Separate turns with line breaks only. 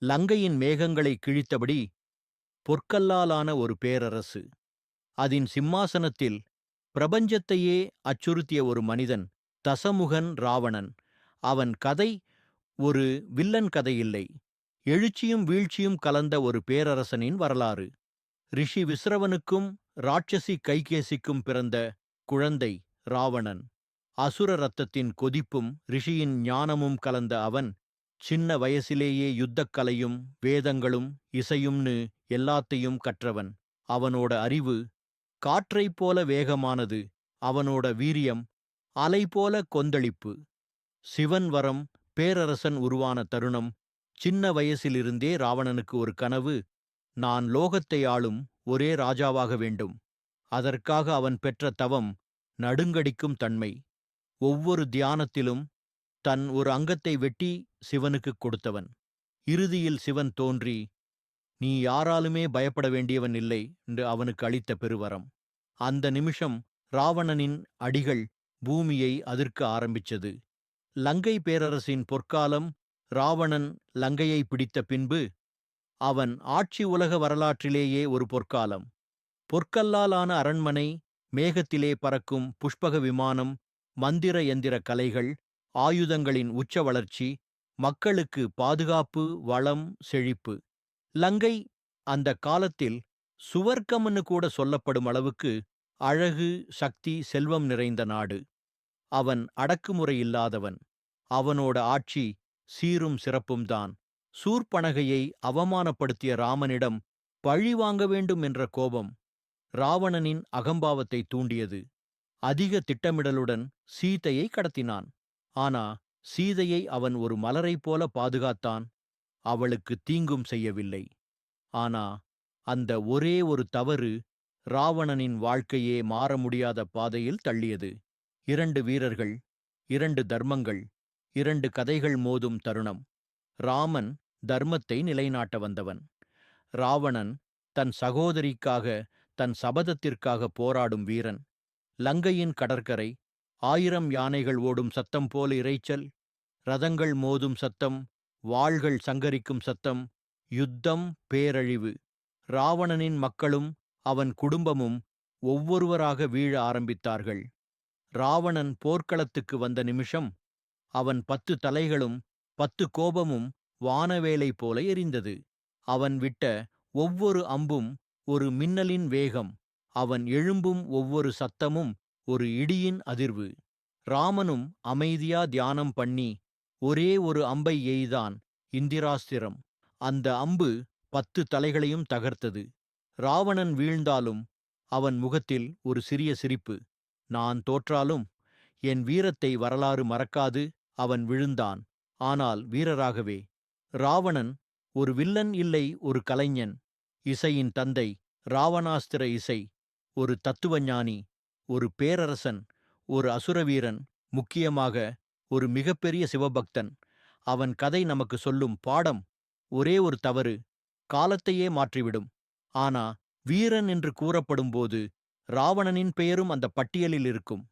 லங்கையின் மேகங்களை கிழித்தபடி பொற்கல்லாலான ஒரு பேரரசு. அதின் சிம்மாசனத்தில் பிரபஞ்சத்தையே அச்சுறுத்திய ஒரு மனிதன், தசமுகன் ராவணன். அவன் கதை ஒரு வில்லன் கதையில்லை, எழுச்சியும் வீழ்ச்சியும் கலந்த ஒரு பேரரசனின் வரலாறு. ரிஷி விஸ்ரவனுக்கும் ராட்சசி கைகேசிக்கும் பிறந்த குழந்தை ராவணன். அசுர ரத்தத்தின் கொதிப்பும் ரிஷியின் ஞானமும் கலந்த அவன் சின்ன வயசிலேயே யுத்தக்கலையும் வேதங்களும் இசையும்னு எல்லாத்தையும் கற்றவன். அவனோட அறிவு காற்றைப் போல வேகமானது, அவனோட வீரியம் அலை போல கொந்தளிப்பு. சிவன் வரம் பேரரசன் உருவான தருணம். சின்ன வயசிலிருந்தே ராவணனுக்கு ஒரு கனவு, நான் லோகத்தை ஆளும் ஒரே ராஜாவாக வேண்டும். அதற்காக அவன் பெற்ற தவம் நடுங்கடிக்கும் தன்மை. ஒவ்வொரு தியானத்திலும் தன் ஒரு அங்கத்தை வெட்டி சிவனுக்குக் கொடுத்தவன். இறுதியில் சிவன் தோன்றி, நீ யாராலுமே பயப்பட வேண்டியவன் இல்லை என்று அவனுக்கு அளித்த பெருவரம். அந்த நிமிஷம் ராவணனின் அடிகள் பூமியை அதிர்க்க ஆரம்பிச்சது. லங்கை பேரரசின் பொற்காலம். ராவணன் லங்கையை பிடித்த பின்பு அவன் ஆட்சி உலக வரலாற்றிலேயே ஒரு பொற்காலம். பொற்கல்லாலான அரண்மனை, மேகத்திலே பறக்கும் புஷ்பக விமானம், மந்திர எந்திர கலைகள், ஆயுதங்களின் உச்ச வளர்ச்சி, மக்களுக்கு பாதுகாப்பு, வளம், செழிப்பு. லங்கை அந்த காலத்தில் சுவர்க்கம்னு கூட சொல்லப்படும் அளவுக்கு அழகு, சக்தி, செல்வம் நிறைந்த நாடு. அவன் அடக்குமுறை இல்லாதவன். அவனோட ஆட்சி சீரும் சிறப்பும்தான். சூர்பனகையை அவமானப்படுத்திய ராமனிடம் பழி வாங்க வேண்டும் என்ற கோபம் ராவணனின் அகம்பாவத்தை தூண்டியது. அதிக திட்டமிடலுடன் சீதையை கடத்தினான். ஆனா சீதையை அவன் ஒரு மலரைப் போல பாதுகாத்தான். அவளுக்கு தீங்கும் செய்யவில்லை. ஆனா அந்த ஒரே ஒரு தவறு ராவணனின் வாழ்க்கையே மாற முடியாத பாதையில் தள்ளியது. 2 வீரர்கள், 2 தர்மங்கள், 2 கதைகள் மோதும் தருணம். ராமன் தர்மத்தை நிலைநாட்ட வந்தவன். ராவணன் தன் சகோதரிக்காக, தன் சபதத்திற்காக போராடும் வீரன். லங்கையின் கடற்கரை, 1000 யானைகள் ஓடும் சத்தம் போல இரைச்சல், ரதங்கள் மோதும் சத்தம், வாள்கள் சங்கரிக்கும் சத்தம், யுத்தம், பேரழிவு. ராவணனின் மக்களும் அவன் குடும்பமும் ஒவ்வொருவராக வீழ ஆரம்பித்தார்கள். ராவணன் போர்க்களத்துக்கு வந்த நிமிஷம் அவன் 10 தலைகளும் 10 கோபமும் வானவேலை போல எரிந்தது. அவன் விட்ட ஒவ்வொரு அம்பும் ஒரு மின்னலின் வேகம். அவன் எழும்பும் ஒவ்வொரு சத்தமும் ஒரு இடியின் அதிர்வு. ராமனும் அமைதியா தியானம் பண்ணி ஒரே ஒரு அம்பை எய்தான், இந்திராஸ்திரம். அந்த அம்பு 10 தலைகளையும் தகர்த்தது. ராவணன் வீழ்ந்தாலும் அவன் முகத்தில் ஒரு சிறிய சிரிப்பு. நான் தோற்றாலும் என் வீரத்தை வரலாறு மறக்காது. அவன் விழுந்தான், ஆனால் வீரராகவே. ராவணன் ஒரு வில்லன் இல்லை, ஒரு கலைஞன். இசையின் தந்தை, ராவணாஸ்திர இசை. ஒரு தத்துவஞானி, ஒரு பேரரசன், ஒரு அசுரவீரன், முக்கியமாக ஒரு மிகப்பெரிய சிவபக்தன். அவன் கதை நமக்கு சொல்லும் பாடம், ஒரே ஒரு தவறு காலத்தையே மாற்றிவிடும். ஆனா வீரன் என்று கூறப்படும்போது ராவணனின் பெயரும் அந்த பட்டியலில் இருக்கும்.